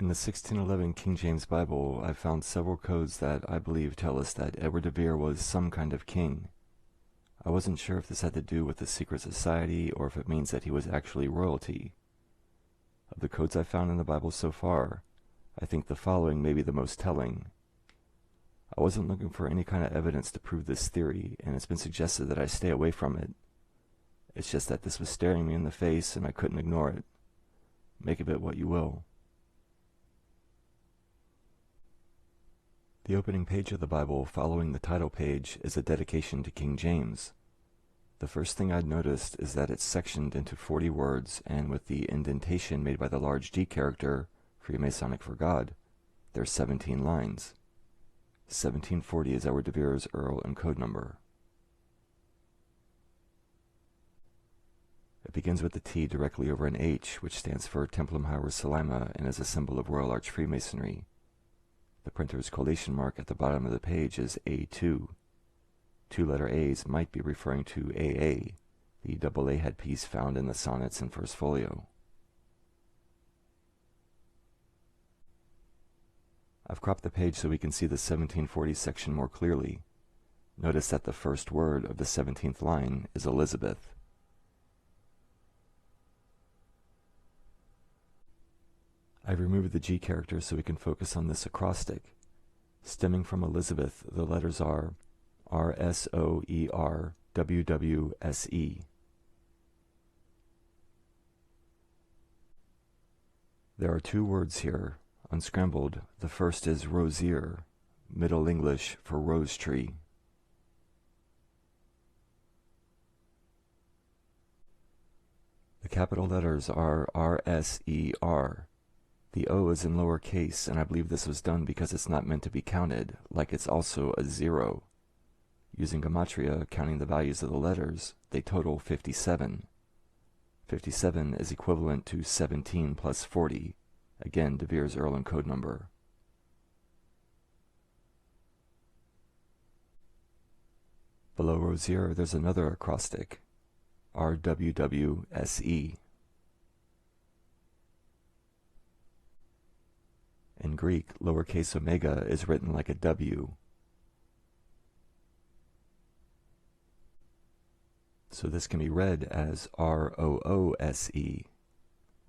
In the 1611 King James Bible, I found several codes that I believe tell us that Edward de Vere was some kind of king. I wasn't sure if this had to do with the secret society or if it means that he was actually royalty. Of the codes I found in the Bible so far, I think the following may be the most telling. I wasn't looking for any kind of evidence to prove this theory, and it's been suggested that I stay away from it. It's just that this was staring me in the face and I couldn't ignore it. Make of it what you will. The opening page of the Bible, following the title page, is a dedication to King James. The first thing I'd noticed is that it's sectioned into 40 words, and with the indentation made by the large G character, Freemasonic for God, there's 17 lines. 1740 is Edward de Vere's Earl and code number. It begins with the T directly over an H, which stands for Templum Hieris Salima and is a symbol of Royal Arch Freemasonry. The printer's collation mark at the bottom of the page is A2. Two-letter A's might be referring to AA, the double A headpiece found in the Sonnets in First Folio. I've cropped the page so we can see the 1740 section more clearly. Notice that the first word of the 17th line is Elizabeth. I've removed the G character so we can focus on this acrostic. Stemming from Elizabeth, the letters are RSOERWWSE. There are two words here, unscrambled. The first is rosier, Middle English for rose tree. The capital letters are RSER. The O is in lowercase, and I believe this was done because it's not meant to be counted, like it's also a 0. Using gematria, counting the values of the letters, they total 57. 57 is equivalent to 17 plus 40, again de Vere's Earl and code number. Below rosier, there's another acrostic, RWWSE. In Greek, lowercase omega is written like a W. So this can be read as ROOSE.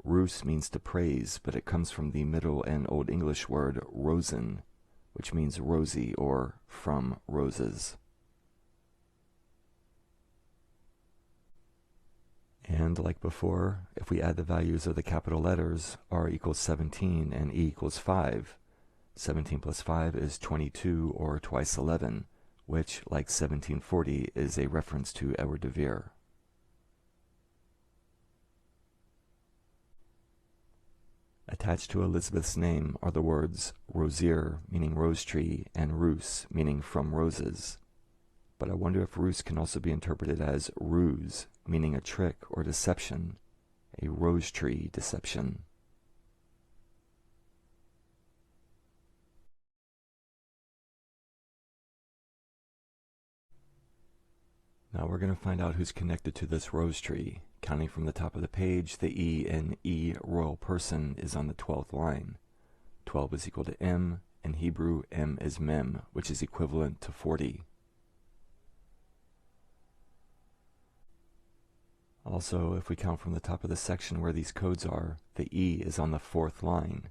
Rus means to praise, but it comes from the Middle and Old English word rosen, which means rosy or from roses. And like before, if we add the values of the capital letters, R equals 17 and E equals 5, 17 plus 5 is 22 or twice 11, which, like 1740, is a reference to Edward de Vere. Attached to Elizabeth's name are the words rosier, meaning rose tree, and rus, meaning from roses. But I wonder if ruse can also be interpreted as ruse, meaning a trick or deception, a rose tree deception. Now we're going to find out who's connected to this rose tree. Counting from the top of the page, the E in E royal person is on the 12th line. 12 is equal to M. In Hebrew, M is mem, which is equivalent to 40. Also, if we count from the top of the section where these codes are, the E is on the 4th line.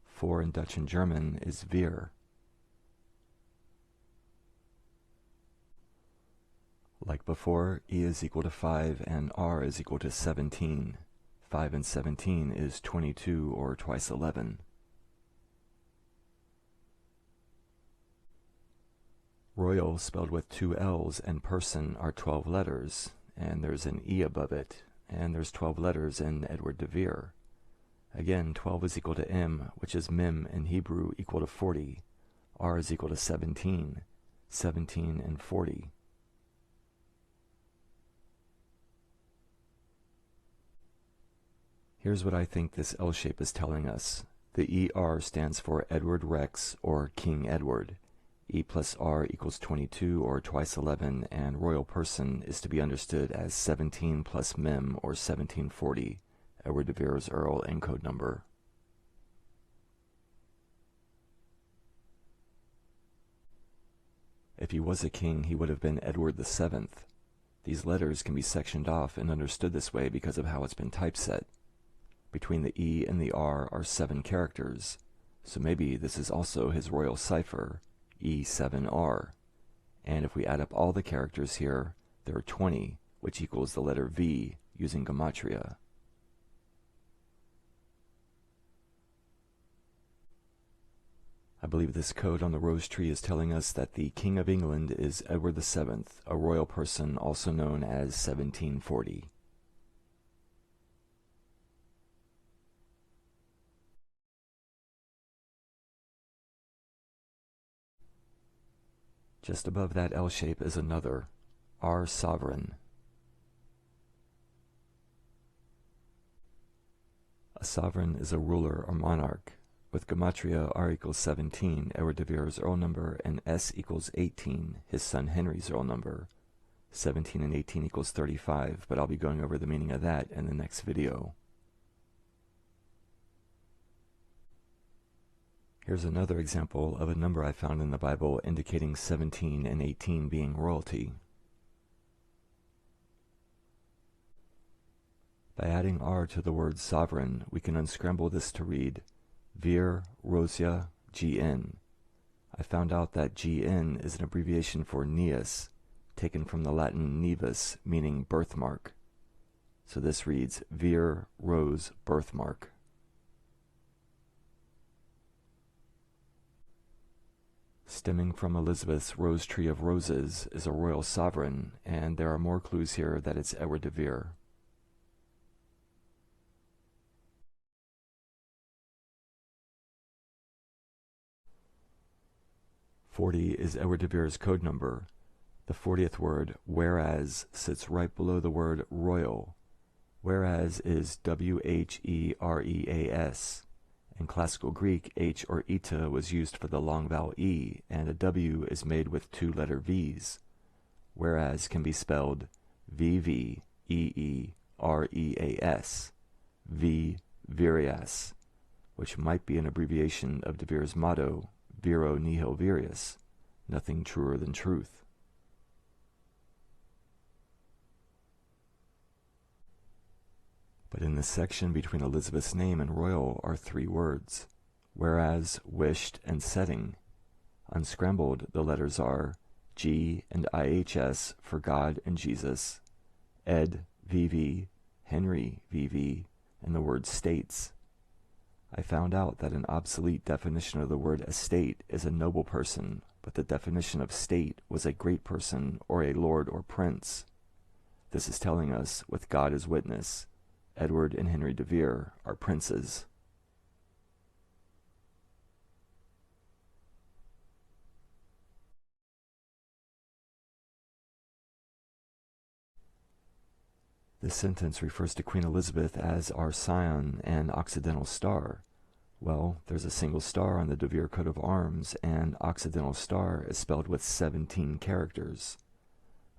4 in Dutch and German is Veer. Like before, E is equal to 5 and R is equal to 17. 5 and 17 is 22 or twice 11. Royal, spelled with 2 L's, and person are 12 letters, and there's an E above it, and there's 12 letters in Edward de Vere. Again, 12 is equal to M, which is mem in Hebrew equal to 40. R is equal to 17. 17 and 40. Here's what I think this L shape is telling us. The ER stands for Edward Rex, or King Edward. E plus R equals 22 or twice 11, and royal person is to be understood as 17 plus mem or 1740, Edward de Vere's Earl and code number. If he was a king, he would have been Edward the Seventh. These letters can be sectioned off and understood this way because of how it's been typeset. Between the E and the R are 7 characters, so maybe this is also his royal cipher, E7R. And if we add up all the characters here, there are 20, which equals the letter V using gematria. I believe this code on the rose tree is telling us that the King of England is Edward the Seventh, a royal person also known as 1740. Just above that L shape is another, R sovereign. A sovereign is a ruler or monarch. With gematria, R equals 17, Edward de Vere's Earl number, and S equals 18, his son Henry's Earl number. 17 and 18 equals 35, but I'll be going over the meaning of that in the next video. Here's another example of a number I found in the Bible indicating 17 and 18 being royalty. By adding R to the word sovereign, we can unscramble this to read Vir Rosia GN. I found out that GN is an abbreviation for Neus, taken from the Latin nevus, meaning birthmark. So this reads Vir Rose birthmark. Stemming from Elizabeth's Rose Tree of Roses is a royal sovereign, and there are more clues here that it's Edward de Vere. "40 is Edward de Vere's code number. The 40th word, whereas, sits right below the word royal. Whereas is W-H-E-R-E-A-S. In classical Greek, H or eta was used for the long vowel E, and a W is made with 2 letter V's. Whereas can be spelled V-V-E-E-R-E-A-S, V Virias, which might be an abbreviation of de Vere's motto, Vero nihil virius, nothing truer than truth. But in the section between Elizabeth's name and royal are 3 words, whereas, wished, and setting. Unscrambled, the letters are G and IHS for God and Jesus, Ed VV, Henry VV, and the word states. I found out that an obsolete definition of the word estate is a noble person, but the definition of state was a great person or a lord or prince. This is telling us, with God as witness, Edward and Henry de Vere are princes. This sentence refers to Queen Elizabeth as our scion and Occidental Star. Well, there's a single star on the de Vere coat of arms, and Occidental Star is spelled with 17 characters.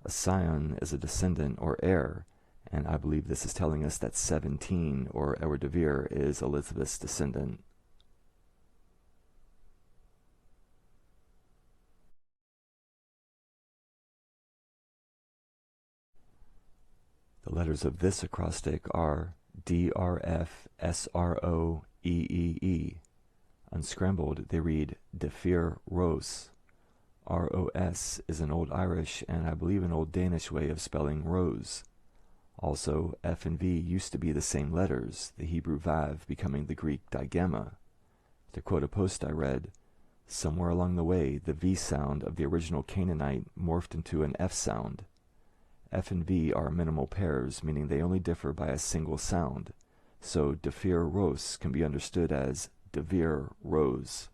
A scion is a descendant or heir, and I believe this is telling us that 17, or Edward de Vere, is Elizabeth's descendant. The letters of this acrostic are DRFSROEEE. Unscrambled, they read Defir Ros. ROS is an Old Irish and I believe an Old Danish way of spelling rose. Also, F and V used to be the same letters, the Hebrew Vav becoming the Greek digamma. To quote a post I read, somewhere along the way, the V sound of the original Canaanite morphed into an F sound. F and V are minimal pairs, meaning they only differ by a single sound, so Defir Ros can be understood as De Vere Rose.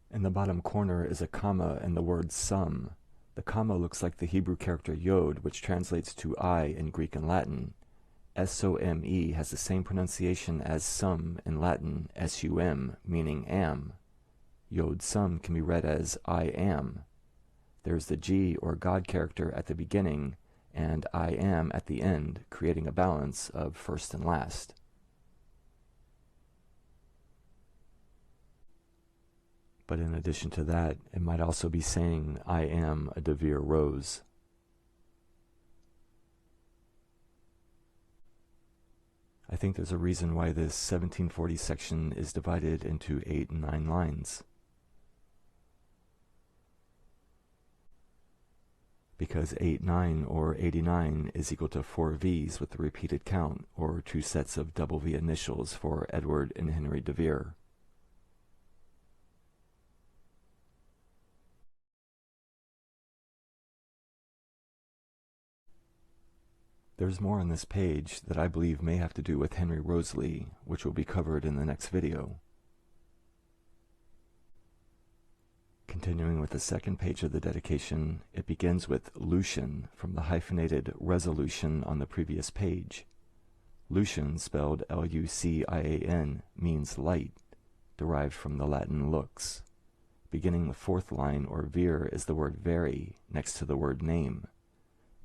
In the bottom corner is a comma and the word sum. The comma looks like the Hebrew character yod, which translates to I in Greek and Latin. S-O-M-E has the same pronunciation as sum in Latin, S-U-M, meaning am. Yod sum can be read as I am. There's the G or God character at the beginning, and I am at the end, creating a balance of first and last. But in addition to that, it might also be saying, I am a de Vere rose. I think there's a reason why this 1740 section is divided into 8 and 9 lines. Because 8-9 or 89 is equal to 4 V's with the repeated count, or 2 sets of double V initials for Edward and Henry de Vere. There's more on this page that I believe may have to do with Henry Wriothesley, which will be covered in the next video. Continuing with the second page of the dedication, it begins with Lucian from the hyphenated resolution on the previous page. Lucian, spelled L-U-C-I-A-N, means light, derived from the Latin lux. Beginning the fourth line, or Vere, is the word vere, next to the word name.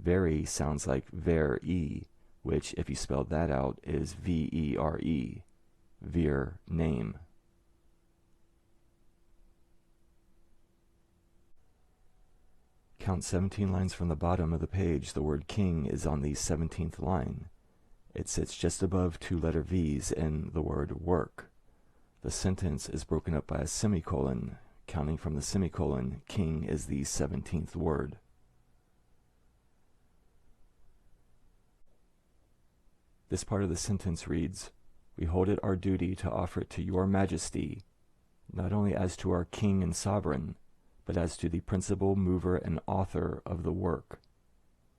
Vere sounds like ver-e, which, if you spelled that out, is V-E-R-E, Vere, name. Count 17 lines from the bottom of the page, the word king is on the 17th line. It sits just above 2 letter V's in the word work. The sentence is broken up by a semicolon. Counting from the semicolon, king is the 17th word. This part of the sentence reads, "We hold it our duty to offer it to your majesty, not only as to our king and sovereign, but as to the principal mover and author of the work."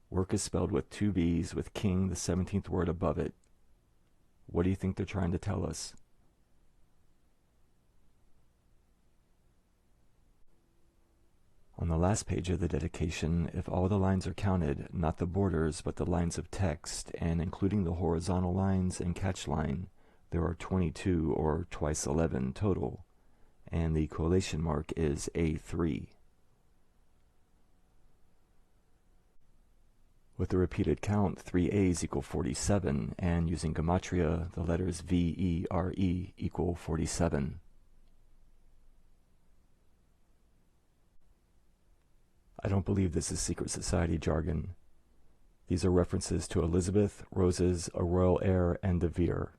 Work is spelled with 2 V's with king, the 17th word, above it. What do you think they're trying to tell us? On the last page of the dedication, if all the lines are counted, not the borders, but the lines of text, and including the horizontal lines and catch line, there are 22, or twice 11 total, and the collation mark is A3. With the repeated count, 3 A's equal 47, and using gematria, the letters V-E-R-E equal 47. I don't believe this is secret society jargon. These are references to Elizabeth, roses, a royal heir, and de Vere.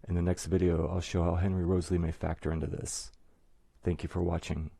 In the next video, I'll show how Henry Wriothesley may factor into this. Thank you for watching.